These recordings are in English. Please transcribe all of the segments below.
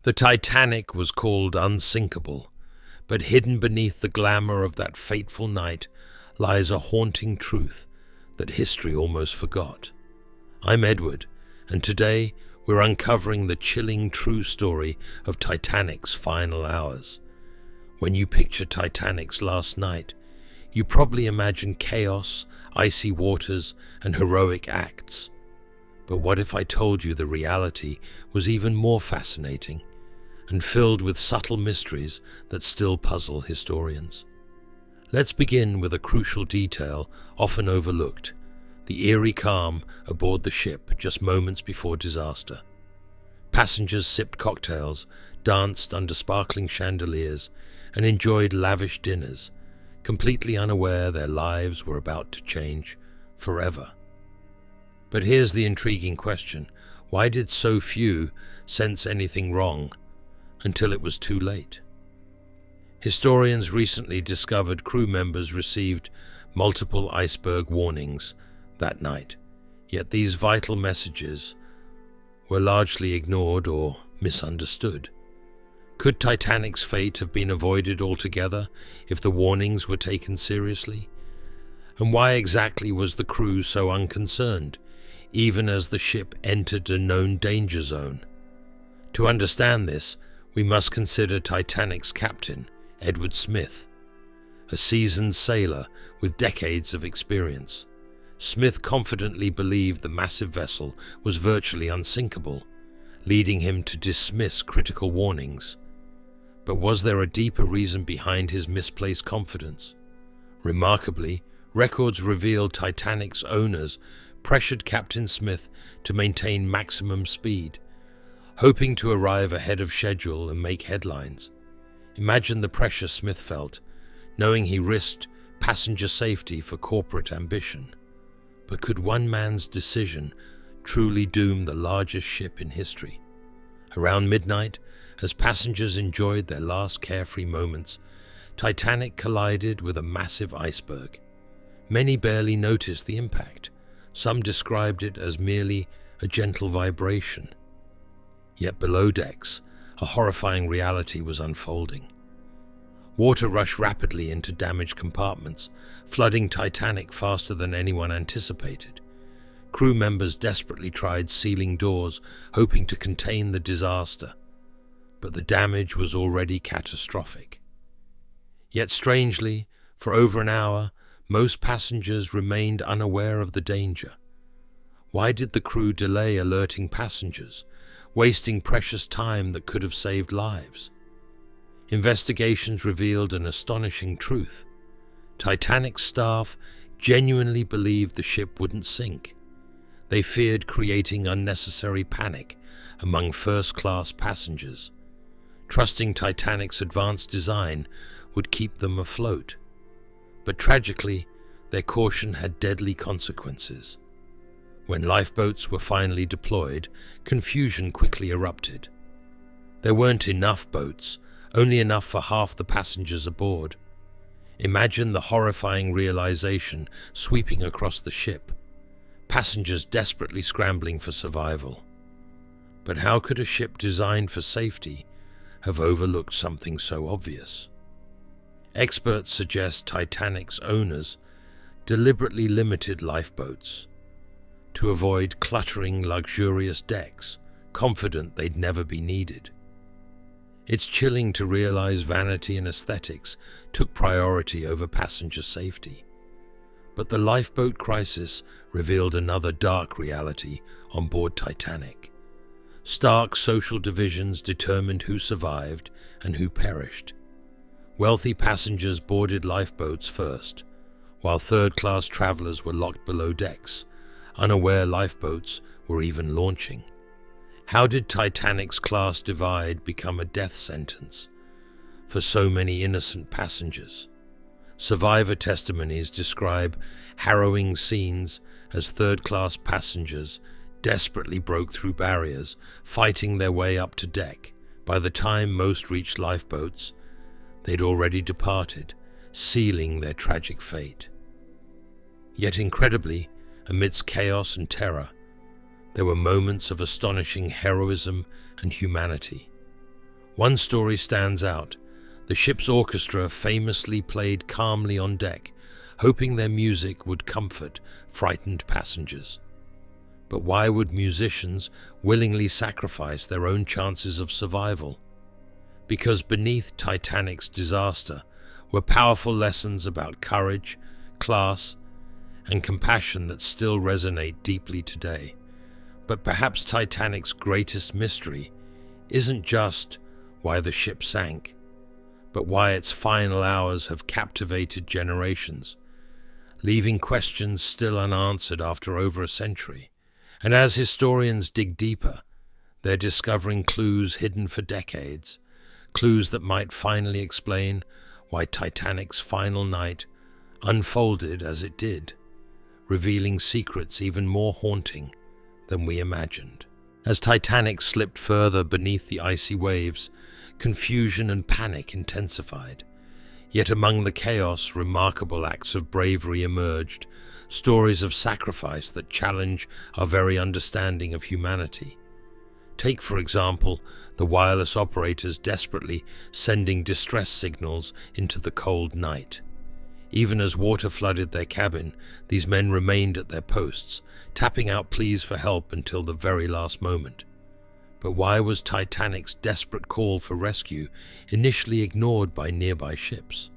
The Titanic was called unsinkable, but hidden beneath the glamour of that fateful night lies a haunting truth that history almost forgot. I'm Edward, and today we're uncovering the chilling true story of Titanic's final hours. When you picture Titanic's last night, you probably imagine chaos, icy waters, and heroic acts. But what if I told you the reality was even more fascinating and filled with subtle mysteries that still puzzle historians? Let's begin with a crucial detail often overlooked: the eerie calm aboard the ship just moments before disaster. Passengers sipped cocktails, danced under sparkling chandeliers, and enjoyed lavish dinners, completely unaware their lives were about to change forever. But here's the intriguing question: why did so few sense anything wrong until it was too late? Historians recently discovered crew members received multiple iceberg warnings that night, yet these vital messages were largely ignored or misunderstood. Could Titanic's fate have been avoided altogether if the warnings were taken seriously? And why exactly was the crew so unconcerned, even as the ship entered a known danger zone? To understand this, we must consider Titanic's captain, Edward Smith, a seasoned sailor with decades of experience. Smith confidently believed the massive vessel was virtually unsinkable, leading him to dismiss critical warnings. But was there a deeper reason behind his misplaced confidence? Remarkably, records revealed Titanic's owners pressured Captain Smith to maintain maximum speed, hoping to arrive ahead of schedule and make headlines. Imagine the pressure Smith felt, knowing he risked passenger safety for corporate ambition. But could one man's decision truly doom the largest ship in history? Around midnight, as passengers enjoyed their last carefree moments, Titanic collided with a massive iceberg. Many barely noticed the impact. Some described it as merely a gentle vibration. Yet below decks, a horrifying reality was unfolding. Water rushed rapidly into damaged compartments, flooding Titanic faster than anyone anticipated. Crew members desperately tried sealing doors, hoping to contain the disaster, but the damage was already catastrophic. Yet strangely, for over an hour, most passengers remained unaware of the danger. Why did the crew delay alerting passengers, wasting precious time that could have saved lives? Investigations revealed an astonishing truth. Titanic's staff genuinely believed the ship wouldn't sink. They feared creating unnecessary panic among first-class passengers, trusting Titanic's advanced design would keep them afloat. But tragically, their caution had deadly consequences. When lifeboats were finally deployed, confusion quickly erupted. There weren't enough boats, only enough for half the passengers aboard. Imagine the horrifying realization sweeping across the ship, passengers desperately scrambling for survival. But how could a ship designed for safety have overlooked something so obvious? Experts suggest Titanic's owners deliberately limited lifeboats to avoid cluttering luxurious decks, confident they'd never be needed. It's chilling to realize vanity and aesthetics took priority over passenger safety. But the lifeboat crisis revealed another dark reality on board Titanic. Stark social divisions determined who survived and who perished. Wealthy passengers boarded lifeboats first, while third-class travelers were locked below decks, unaware lifeboats were even launching. How did Titanic's class divide become a death sentence for so many innocent passengers? Survivor testimonies describe harrowing scenes as third-class passengers desperately broke through barriers, fighting their way up to deck. By the time most reached lifeboats, they'd already departed, sealing their tragic fate. Yet incredibly, amidst chaos and terror, there were moments of astonishing heroism and humanity. One story stands out. The ship's orchestra famously played calmly on deck, hoping their music would comfort frightened passengers. But why would musicians willingly sacrifice their own chances of survival? Because beneath Titanic's disaster were powerful lessons about courage, class, and compassion that still resonate deeply today. But perhaps Titanic's greatest mystery isn't just why the ship sank, but why its final hours have captivated generations, leaving questions still unanswered after over a century. And as historians dig deeper, they're discovering clues hidden for decades, clues that might finally explain why Titanic's final night unfolded as it did, revealing secrets even more haunting than we imagined. As Titanic slipped further beneath the icy waves, confusion and panic intensified. Yet among the chaos, remarkable acts of bravery emerged, stories of sacrifice that challenge our very understanding of humanity. Take, for example, the wireless operators desperately sending distress signals into the cold night. Even as water flooded their cabin, these men remained at their posts, tapping out pleas for help until the very last moment. But why was Titanic's desperate call for rescue initially ignored by nearby ships?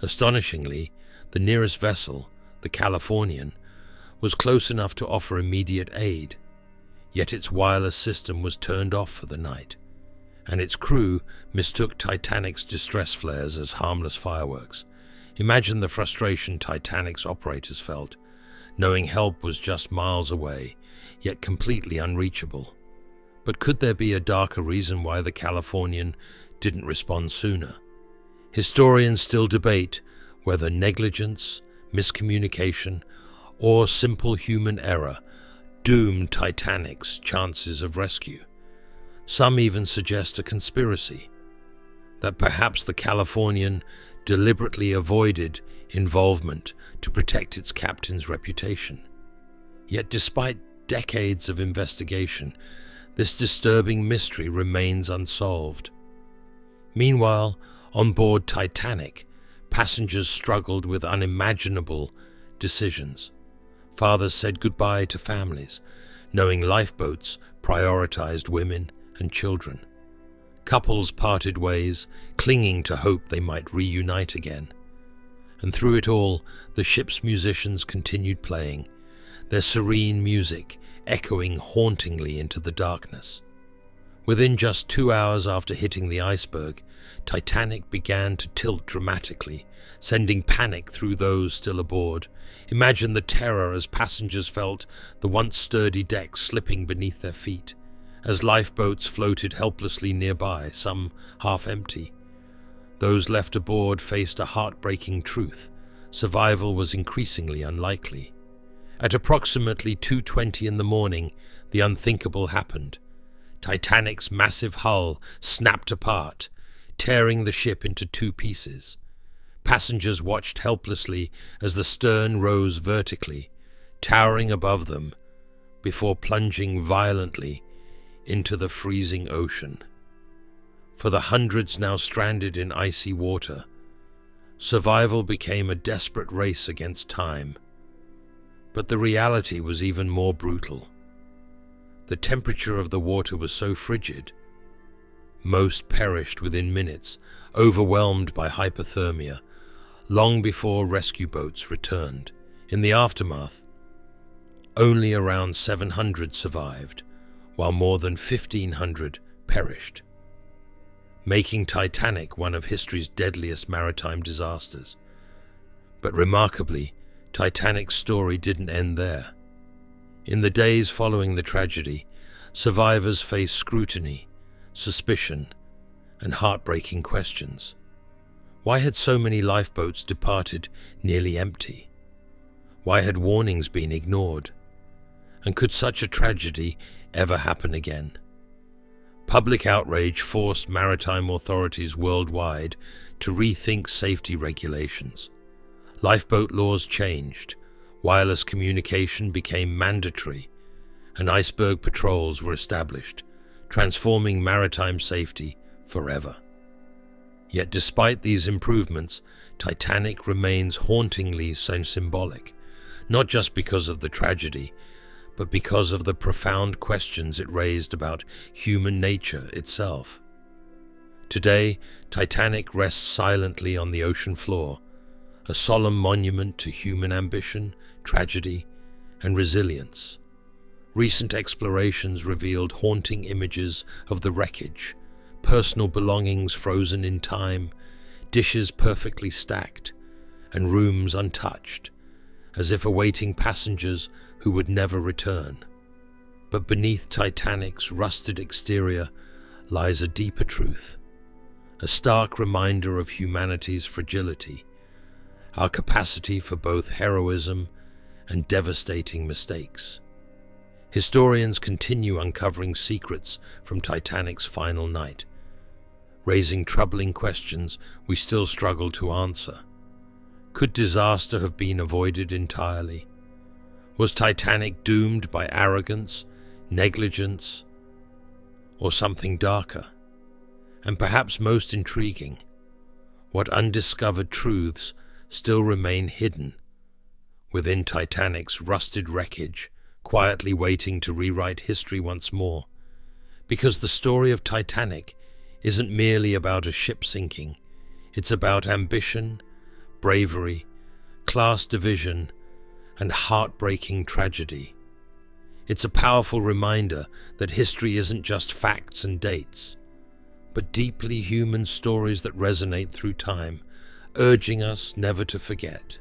Astonishingly, the nearest vessel, the Californian, was close enough to offer immediate aid, yet its wireless system was turned off for the night, and its crew mistook Titanic's distress flares as harmless fireworks. Imagine the frustration Titanic's operators felt, knowing help was just miles away, yet completely unreachable. But could there be a darker reason why the Californian didn't respond sooner? Historians still debate whether negligence, miscommunication, or simple human error doomed Titanic's chances of rescue. Some even suggest a conspiracy, that perhaps the Californian deliberately avoided involvement to protect its captain's reputation. Yet despite decades of investigation, this disturbing mystery remains unsolved. Meanwhile, on board Titanic, passengers struggled with unimaginable decisions. Fathers said goodbye to families, knowing lifeboats prioritized women and children. Couples parted ways, clinging to hope they might reunite again. And through it all, the ship's musicians continued playing, their serene music echoing hauntingly into the darkness. Within just 2 hours after hitting the iceberg, Titanic began to tilt dramatically, sending panic through those still aboard. Imagine the terror as passengers felt the once sturdy deck slipping beneath their feet, as lifeboats floated helplessly nearby, some half empty. Those left aboard faced a heartbreaking truth: survival was increasingly unlikely. At approximately 2:20 in the morning, the unthinkable happened. Titanic's massive hull snapped apart, tearing the ship into 2 pieces. Passengers watched helplessly as the stern rose vertically, towering above them, before plunging violently into the freezing ocean. For the hundreds now stranded in icy water, survival became a desperate race against time. But the reality was even more brutal. The temperature of the water was so frigid, most perished within minutes, overwhelmed by hypothermia, long before rescue boats returned. In the aftermath, only around 700 survived, while more than 1,500 perished, making Titanic one of history's deadliest maritime disasters. But remarkably, Titanic's story didn't end there. In the days following the tragedy, survivors faced scrutiny, suspicion, and heartbreaking questions. Why had so many lifeboats departed nearly empty? Why had warnings been ignored? And could such a tragedy ever happen again? Public outrage forced maritime authorities worldwide to rethink safety regulations. Lifeboat laws changed, wireless communication became mandatory, and iceberg patrols were established, transforming maritime safety forever. Yet despite these improvements, Titanic remains hauntingly symbolic, not just because of the tragedy, but because of the profound questions it raised about human nature itself. Today, Titanic rests silently on the ocean floor, a solemn monument to human ambition, tragedy, and resilience. Recent explorations revealed haunting images of the wreckage, personal belongings frozen in time, dishes perfectly stacked, and rooms untouched, as if awaiting passengers who would never return. But beneath Titanic's rusted exterior lies a deeper truth, a stark reminder of humanity's fragility, our capacity for both heroism and devastating mistakes. Historians continue uncovering secrets from Titanic's final night, raising troubling questions we still struggle to answer. Could disaster have been avoided entirely? Was Titanic doomed by arrogance, negligence, or something darker? And perhaps most intriguing, what undiscovered truths still remain hidden within Titanic's rusted wreckage, quietly waiting to rewrite history once more? Because the story of Titanic isn't merely about a ship sinking, it's about ambition, bravery, class division, and heartbreaking tragedy. It's a powerful reminder that history isn't just facts and dates, but deeply human stories that resonate through time, urging us never to forget.